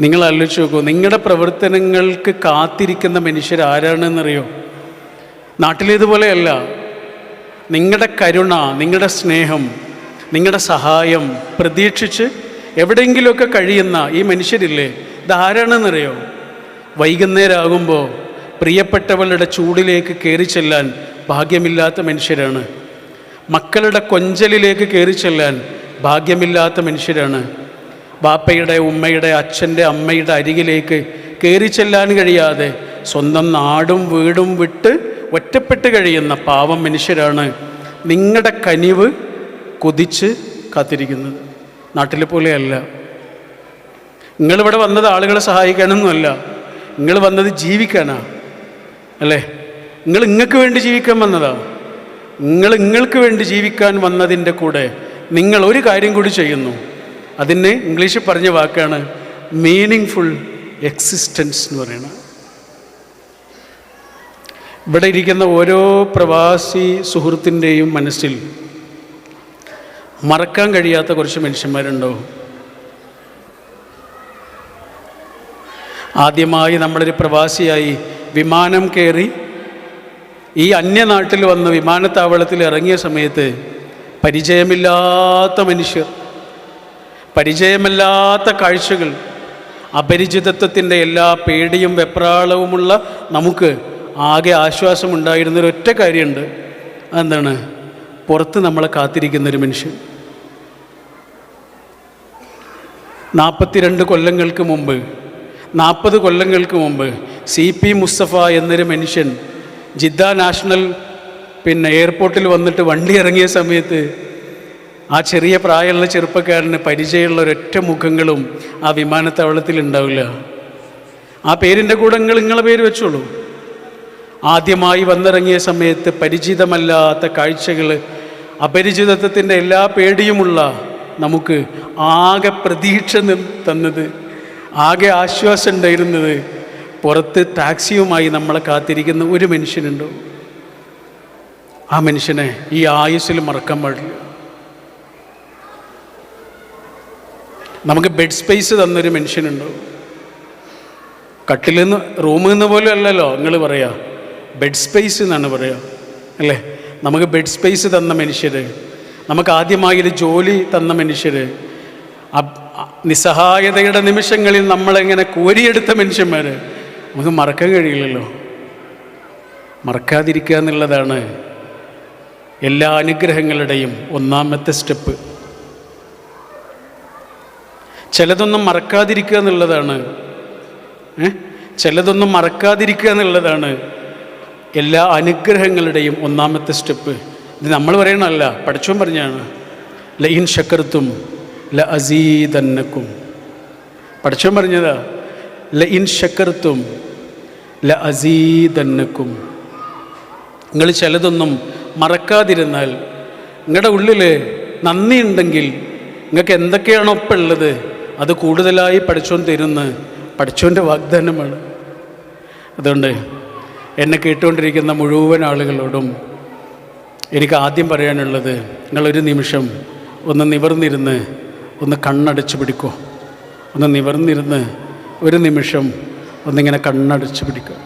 നിങ്ങൾ ആലോചിച്ച് നോക്കൂ, നിങ്ങളുടെ പ്രവർത്തനങ്ങൾക്ക് കാത്തിരിക്കുന്ന മനുഷ്യരാരാണെന്നറിയോ? നാട്ടിലേതുപോലെയല്ല. നിങ്ങളുടെ കരുണ, നിങ്ങളുടെ സ്നേഹം, നിങ്ങളുടെ സഹായം പ്രതീക്ഷിച്ച് എവിടെയെങ്കിലുമൊക്കെ കഴിയുന്ന ഈ മനുഷ്യരില്ലേ, ഇതാരാണെന്നറിയോ? വൈകുന്നേരമാകുമ്പോൾ പ്രിയപ്പെട്ടവളുടെ ചൂടിലേക്ക് കയറി ചെല്ലാൻ ഭാഗ്യമില്ലാത്ത മനുഷ്യരാണ്. മക്കളുടെ കൊഞ്ചലിലേക്ക് കയറി ചെല്ലാൻ ഭാഗ്യമില്ലാത്ത മനുഷ്യരാണ്. ബാപ്പയുടെ, ഉമ്മയുടെ, അച്ഛൻ്റെ, അമ്മയുടെ അരികിലേക്ക് കയറി ചെല്ലാൻ കഴിയാതെ സ്വന്തം നാടും വീടും വിട്ട് ഒറ്റപ്പെട്ട് കഴിയുന്ന പാവം മനുഷ്യരാണ് നിങ്ങളുടെ കനിവ് കൊതിച്ച് കാത്തിരിക്കുന്നത്. നാട്ടിലെ പോലെയല്ല. നിങ്ങളിവിടെ വന്നത് ആളുകളെ സഹായിക്കാനൊന്നുമല്ല, നിങ്ങൾ വന്നത് ജീവിക്കാനാ, അല്ലേ? നിങ്ങൾക്ക് വേണ്ടി ജീവിക്കാൻ വന്നതാ. നിങ്ങൾക്ക് വേണ്ടി ജീവിക്കാൻ വന്നതിൻ്റെ കൂടെ നിങ്ങൾ ഒരു കാര്യം കൂടി ചെയ്യുന്നു. അതിന് ഇംഗ്ലീഷിൽ പറഞ്ഞ വാക്കാണ് മീനിങ് ഫുൾ എക്സിസ്റ്റൻസ് എന്ന് പറയുന്നത്. ഇവിടെ ഇരിക്കുന്ന ഓരോ പ്രവാസി സുഹൃത്തിൻ്റെയും മനസ്സിൽ മറക്കാൻ കഴിയാത്ത കുറച്ച് മനുഷ്യന്മാരുണ്ടോ? ആദ്യമായി നമ്മളൊരു പ്രവാസിയായി വിമാനം കയറി ഈ അന്യനാട്ടിൽ വന്ന് വിമാനത്താവളത്തിൽ ഇറങ്ങിയ സമയത്ത് പരിചയമില്ലാത്ത മനുഷ്യർ, പരിചയമില്ലാത്ത കാഴ്ചകൾ, അപരിചിതത്വത്തിൻ്റെ എല്ലാ പേടിയും വെപ്രാളവുമുള്ള നമുക്ക് ആകെ ആശ്വാസമുണ്ടായിരുന്നൊരൊറ്റ കാര്യമുണ്ട്. അതെന്താണ്? പുറത്ത് നമ്മളെ കാത്തിരിക്കുന്നൊരു മനുഷ്യൻ. 40 കൊല്ലങ്ങൾക്ക് മുമ്പ്, 40 കൊല്ലങ്ങൾക്ക് മുമ്പ് CP മുസ്തഫ എന്നൊരു മനുഷ്യൻ ജിദ്ദ നാഷണൽ എയർപോർട്ടിൽ വന്നിട്ട് വണ്ടി ഇറങ്ങിയ സമയത്ത് ആ ചെറിയ പ്രായമുള്ള ചെറുപ്പക്കാരന് പരിചയമുള്ള ഒരൊറ്റ മുഖങ്ങളും ആ വിമാനത്താവളത്തിൽ ഉണ്ടാവില്ല. ആ പേരിൻ്റെ കൂടെ നിങ്ങളെ പേര് വെച്ചോളൂ. ആദ്യമായി വന്നിറങ്ങിയ സമയത്ത് പരിചിതമല്ലാത്ത കാഴ്ചകൾ, അപരിചിതത്വത്തിൻ്റെ എല്ലാ പേടിയുമുള്ള നമുക്ക് ആകെ പ്രതീക്ഷ തന്നത്, ആകെ ആശ്വാസം ഉണ്ടായിരുന്നത് പുറത്ത് ടാക്സിയുമായി നമ്മളെ കാത്തിരിക്കുന്ന ഒരു മനുഷ്യനുണ്ടോ? ആ മനുഷ്യനെ ഈ ആയുസ്സിൽ മറക്കാൻ പാടില്ല. നമുക്ക് ബെഡ് സ്പേസ് തന്നൊരു മനുഷ്യനുണ്ടോ? കട്ടിൽ നിന്ന്, റൂമിൽ നിന്ന് പോലും അല്ലല്ലോ നിങ്ങൾ പറയാ, ബെഡ് സ്പേസ് എന്നാണ് പറയുക, അല്ലേ? നമുക്ക് ബെഡ് സ്പേസ് തന്ന മനുഷ്യർ, നമുക്ക് ആദ്യമായൊരു ജോലി തന്ന മനുഷ്യർ, നിസ്സഹായതയുടെ നിമിഷങ്ങളിൽ നമ്മളെങ്ങനെ കോരിയെടുത്ത മനുഷ്യന്മാർ നമുക്ക് മറക്കാൻ കഴിയില്ലല്ലോ. മറക്കാതിരിക്കുക എന്നുള്ളതാണ് എല്ലാ അനുഗ്രഹങ്ങളുടെയും ഒന്നാമത്തെ സ്റ്റെപ്പ്. ചിലതൊന്നും മറക്കാതിരിക്കുക എന്നുള്ളതാണ് എല്ലാ അനുഗ്രഹങ്ങളുടെയും ഒന്നാമത്തെ സ്റ്റെപ്പ്. ഇത് നമ്മൾ പറയണമല്ല, പഠിച്ചോൻ പറഞ്ഞാണ്. ലഇൻ ശക്കർത്തും ലഅസീദന്നക്കും. പഠിച്ചോൻ പറഞ്ഞതാ, ലഇൻ ശക്കർത്തും ലഅസീദന്നക്കും. നിങ്ങൾ ചിലതൊന്നും മറക്കാതിരുന്നാൽ, നിങ്ങളുടെ ഉള്ളിൽ നന്ദി ഉണ്ടെങ്കിൽ, നിങ്ങൾക്ക് എന്തൊക്കെയാണോ ഒപ്പം ഉള്ളത് അത് കൂടുതലായി പഠിച്ചോൻ തരുന്ന പഠിച്ചോൻ്റെ വാഗ്ദാനമാണ്. അതുകൊണ്ട് എന്നെ കേട്ടുകൊണ്ടിരിക്കുന്ന മുഴുവൻ ആളുകളോടും എനിക്ക് ആദ്യം പറയാനുള്ളത്, നിങ്ങളൊരു നിമിഷം ഒന്ന് നിവർന്നിരുന്ന് ഒന്ന് കണ്ണടച്ച് പിടിക്കൂ. ഒന്ന് നിവർന്നിരുന്ന് ഒരു നിമിഷം ഒന്നിങ്ങനെ കണ്ണടച്ച് പിടിക്കുക.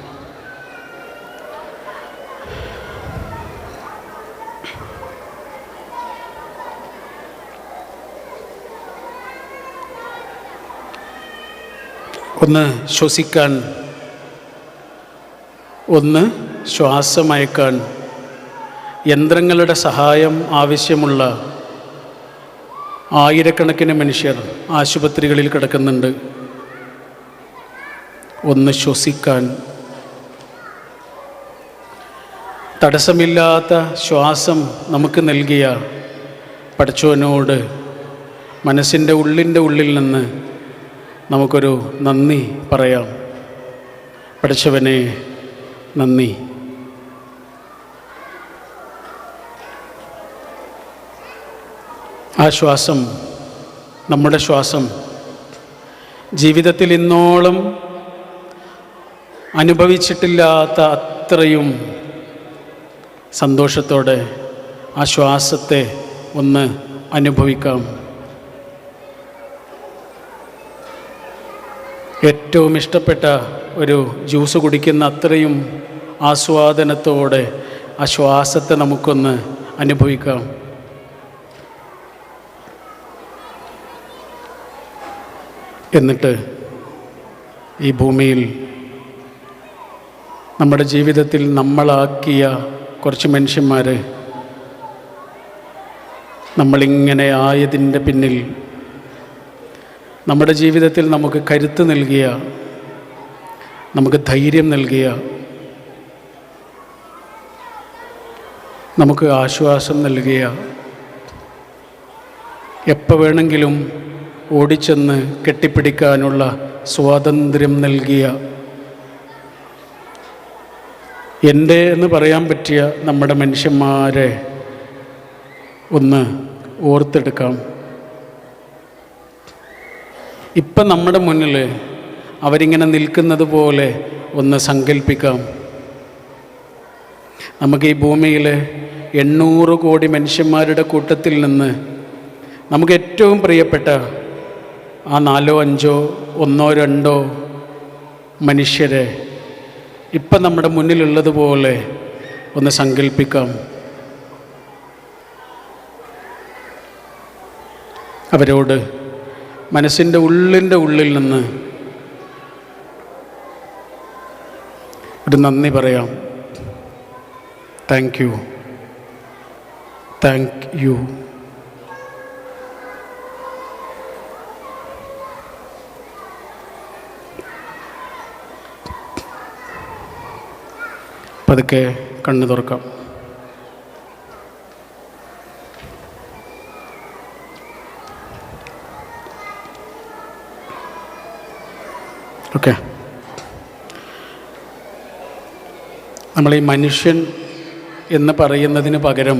ഒന്ന് ശ്വസിക്കാൻ, ഒന്ന് ശ്വാസമയക്കാൻ യന്ത്രങ്ങളുടെ സഹായം ആവശ്യമുള്ള ആയിരക്കണക്കിന് മനുഷ്യർ ആശുപത്രികളിൽ കിടക്കുന്നുണ്ട്. ഒന്ന് ശ്വസിക്കാൻ, തടസ്സമില്ലാത്ത ശ്വാസം നമുക്ക് നൽകിയ പടച്ചവനോട് മനസ്സിൻ്റെ ഉള്ളിൽ നിന്ന് നമുക്കൊരു നന്ദി പറയാം. പടച്ചവനെ നന്ദി. ആ ശ്വാസം, നമ്മുടെ ശ്വാസം ജീവിതത്തിൽ ഇന്നോളം അനുഭവിച്ചിട്ടില്ലാത്ത അത്രയും സന്തോഷത്തോടെ ആ ശ്വാസത്തെ ഒന്ന് അനുഭവിക്കാം. ഏറ്റവും ഇഷ്ടപ്പെട്ട ഒരു ജ്യൂസ് കുടിക്കുന്ന അത്രയും ആസ്വാദനത്തോടെ ആ ശ്വാസത്തെ നമുക്കൊന്ന് അനുഭവിക്കാം. എന്നിട്ട് ഈ ഭൂമിയിൽ നമ്മുടെ ജീവിതത്തിൽ നമ്മളാക്കിയ കുറച്ച് മനുഷ്യന്മാർ നമ്മളിങ്ങനെ ആയതിൻ്റെ പിന്നിൽ നമ്മുടെ ജീവിതത്തിൽ നമുക്ക് കരുത്ത് നൽകിയ, നമുക്ക് ധൈര്യം നൽകിയ, നമുക്ക് ആശ്വാസം നൽകിയ, എപ്പോൾ വേണമെങ്കിലും ഓടിച്ചെന്ന് കെട്ടിപ്പിടിക്കാനുള്ള സ്വാതന്ത്ര്യം നൽകിയ, എൻ്റെ എന്ന് പറയാൻ പറ്റിയ നമ്മുടെ മനുഷ്യന്മാരെ ഒന്ന് ഓർത്തെടുക്കാം. ഇപ്പം നമ്മുടെ മുന്നിൽ അവരിങ്ങനെ നിൽക്കുന്നത് പോലെ ഒന്ന് സങ്കല്പിക്കാം. നമുക്ക് ഈ ഭൂമിയിൽ 800 കോടി മനുഷ്യന്മാരുടെ കൂട്ടത്തിൽ നിന്ന് നമുക്ക് ഏറ്റവും പ്രിയപ്പെട്ട ആ 4, 5, 1, 2 മനുഷ്യരെ ഇപ്പം നമ്മുടെ മുന്നിലുള്ളതുപോലെ ഒന്ന് സങ്കല്പിക്കാം. അവരോട് മനസ്സിൻ്റെ ഉള്ളിൽ നിന്ന് ഒരു നന്ദി പറയാം. Thank you, thank you. പതുക്കെ കണ്ണു തുറക്കാം. ഓക്കെ, നമ്മൾ ഈ മനുഷ്യൻ എന്ന് പറയുന്നതിന് പകരം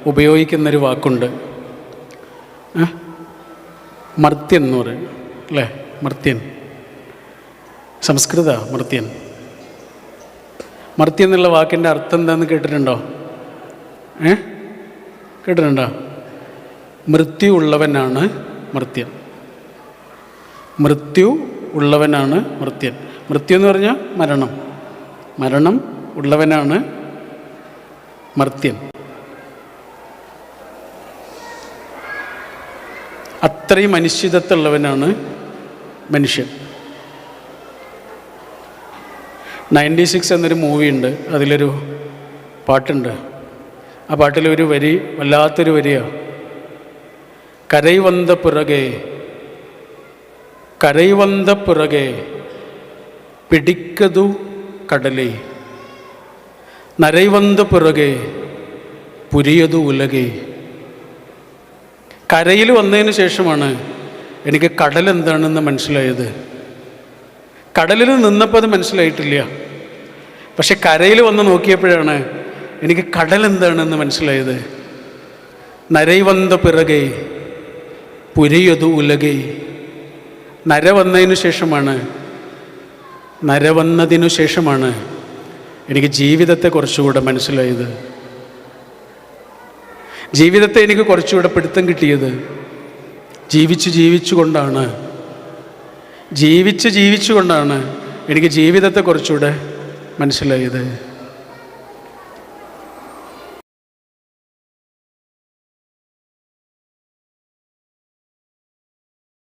ഉപയോഗിക്കുന്നൊരു വാക്കുണ്ട്, മർത്യൻ എന്ന് പറയും അല്ലേ? മർത്യൻ, സംസ്കൃത മർത്യൻ. മർത്യൻ എന്നുള്ള വാക്കിൻ്റെ അർത്ഥം എന്താണെന്ന് കേട്ടിട്ടുണ്ടോ? കേട്ടിട്ടുണ്ടോ? മൃത്യു ഉള്ളവനാണ് മർത്യൻ. മൃത്യു ഉള്ളവനാണ് മർത്യൻ. മൃത്യു എന്ന് പറഞ്ഞാൽ മരണം. മരണം ഉള്ളവനാണ് മർത്യൻ. അത്രയും അനിശ്ചിതത്വമുള്ളവനാണ് മനുഷ്യൻ. 96 എന്നൊരു മൂവിയുണ്ട്, അതിലൊരു പാട്ടുണ്ട്. ആ പാട്ടിലൊരു വരി വല്ലാത്തൊരു വരിയാണ്. കരൈവന്ത പുറകെ, കരൈവന്ത പുറകെ പിടിക്കതു കടലേ, നരൈവന്ത പുറകെ പുരിയതു ഉലകേ. കരയിൽ വന്നതിന് ശേഷമാണ് എനിക്ക് കടൽ എന്താണെന്ന് മനസ്സിലായത്. കടലിൽ നിന്നപ്പോൾ അത് മനസ്സിലായിട്ടില്ല. പക്ഷെ കരയിൽ വന്ന് നോക്കിയപ്പോഴാണ് എനിക്ക് കടൽ എന്താണെന്ന് മനസ്സിലായത്. നരൈവന്ത പിറകെ പുരിയതു ഉലകേ. നര വന്നതിനു ശേഷമാണ് എനിക്ക് ജീവിതത്തെ കുറച്ചുകൂടെ മനസ്സിലായത്. ജീവിതത്തെ എനിക്ക് കുറച്ചുകൂടെ പിടുത്തം കിട്ടിയത് ജീവിച്ചുകൊണ്ടാണ് എനിക്ക് ജീവിതത്തെ കുറച്ചുകൂടെ മനസ്സിലായത്.